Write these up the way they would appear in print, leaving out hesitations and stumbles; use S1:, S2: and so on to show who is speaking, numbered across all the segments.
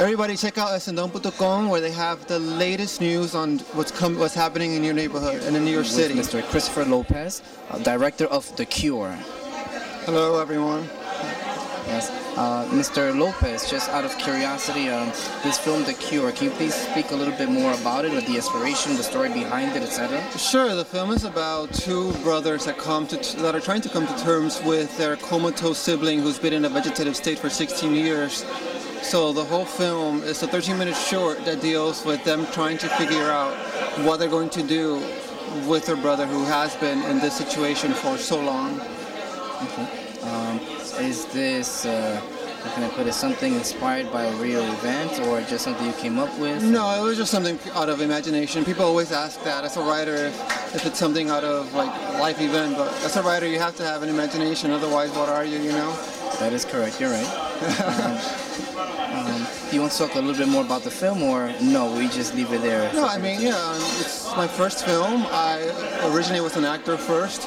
S1: Everybody check out Esendom.com where they have the latest news on what's happening in your neighborhood and in New York City.
S2: With Mr. Christopher Lopez, director of The Cure.
S1: Hello, everyone.
S2: Yes. Mr. Lopez, just out of curiosity, this film, The Cure, can you please speak a little bit more about it, or the inspiration, the story behind it, etc.?
S1: Sure. The film is about two brothers that are trying to come to terms with their comatose sibling who's been in a vegetative state for 16 years. So the whole film is a 13-minute short that deals with them trying to figure out what they're going to do with their brother who has been in this situation for so long.
S2: Okay. Is this, how can I put it, something inspired by a real event, or just something you came up with?
S1: No, it was just something out of imagination. People always ask that as a writer if it's something out of like life event, but as a writer you have to have an imagination, otherwise what are you, you know?
S2: That is correct, you're right. Do you want to talk a little bit more about the film, or no, we just leave it there?
S1: No, I mean, yeah, it's my first film. I originally was an actor first,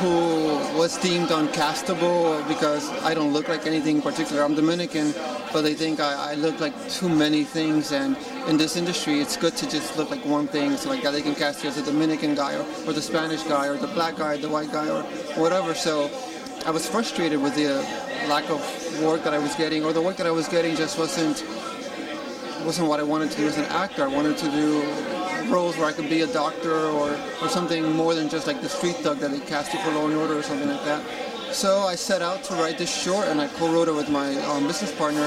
S1: who was deemed uncastable because I don't look like anything in particular. I'm Dominican, but they think I look like too many things, and in this industry it's good to just look like one thing, so like they can cast you as a Dominican guy or the Spanish guy or the black guy, the white guy or whatever. So I was frustrated with the lack of work that I was getting, or the work that I was getting just wasn't what I wanted to do as an actor. I wanted to do roles where I could be a doctor or something more than just like the street thug that they cast you for Law and Order or something like that. So I set out to write this short, and I co-wrote it with my business partner,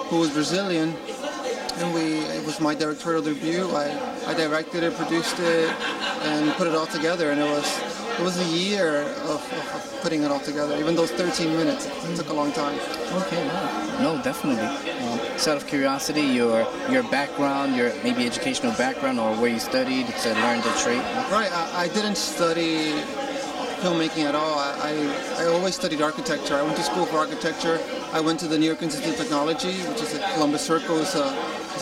S1: who was Brazilian, and it was my directorial debut. I directed it, produced it, and put it all together, and it was a year of putting it all together. Even those 13 minutes, it took a long time.
S2: Okay, no, definitely. So out of curiosity, your background, your maybe educational background, or where you studied to learn the trade?
S1: Right, I didn't study filmmaking at all. I always studied architecture. I went to school for architecture. I went to the New York Institute of Technology, which is at Columbus Circle. It's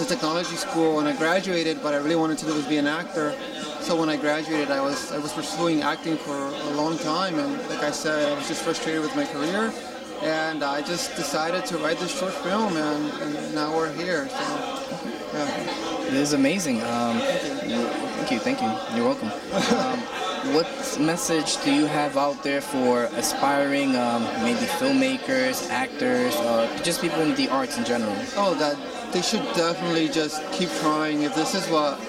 S1: a technology school, and I graduated, but I really wanted to do was be an actor. So when I graduated, I was pursuing acting for a long time, and like I said, I was just frustrated with my career, and I just decided to write this short film, and now we're here. So, yeah.
S2: It is amazing. Thank you. You're welcome. What message do you have out there for aspiring maybe filmmakers, actors, just people in the arts in general?
S1: Oh, that they should definitely just keep trying. If this is what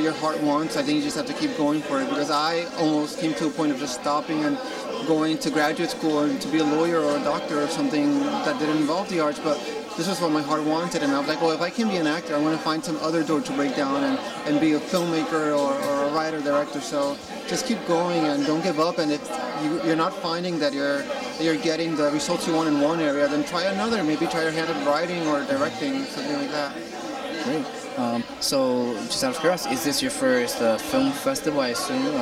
S1: your heart wants, I think you just have to keep going for it, because I almost came to a point of just stopping and going to graduate school and to be a lawyer or a doctor or something that didn't involve the arts, but this was what my heart wanted, and I was like, well, if I can be an actor, I want to find some other door to break down and be a filmmaker or a writer, director. So just keep going and don't give up, and if you're not finding that you're getting the results you want in one area, then try another. Maybe try your hand at writing or directing, something like that.
S2: Great. So, just out of curiosity, is this your first film festival, I assume?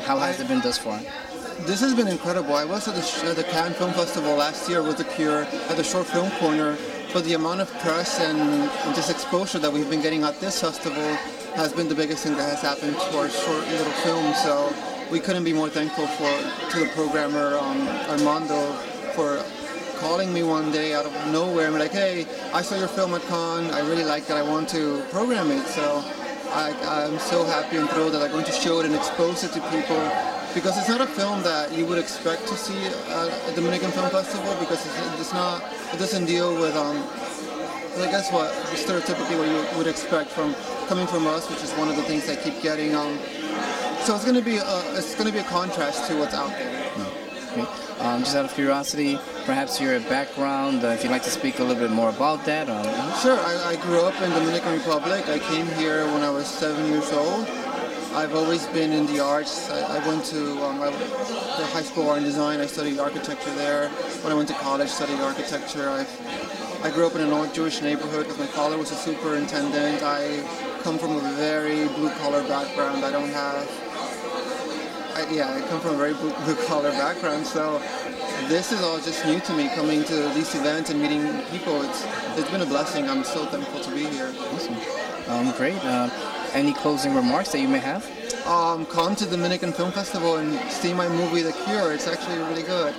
S2: How has it been thus far?
S1: This has been incredible. I was at the Cannes Film Festival last year with The Cure at the Short Film Corner, but the amount of press and just exposure that we've been getting at this festival has been the biggest thing that has happened to our short little film. So we couldn't be more thankful to the programmer, Armando, for calling me one day out of nowhere and be like, hey, I saw your film at Cannes, I really like it, I want to program it. So I'm so happy and thrilled that I'm going to show it and expose it to people, because it's not a film that you would expect to see at a Dominican Film Festival, because it doesn't deal with, I guess what, stereotypically what you would expect coming from us, which is one of the things I keep getting. So it's going to be a contrast to what's out there.
S2: Okay. Just out of curiosity, perhaps your background, if you'd like to speak a little bit more about that.
S1: Sure. I grew up in Dominican Republic. I came here when I was 7 years old. I've always been in the arts. I went to the high school art and design. I studied architecture there. When I went to college, studied architecture. I grew up in an old Jewish neighborhood because my father was a superintendent. I come from a very blue-collar background. I come from a very blue-collar background, so this is all just new to me, coming to these events and meeting people. It's been a blessing. I'm so thankful to be here.
S2: Awesome. Great. Any closing remarks that you may have?
S1: Come to the Dominican Film Festival and see my movie, The Cure. It's actually really good.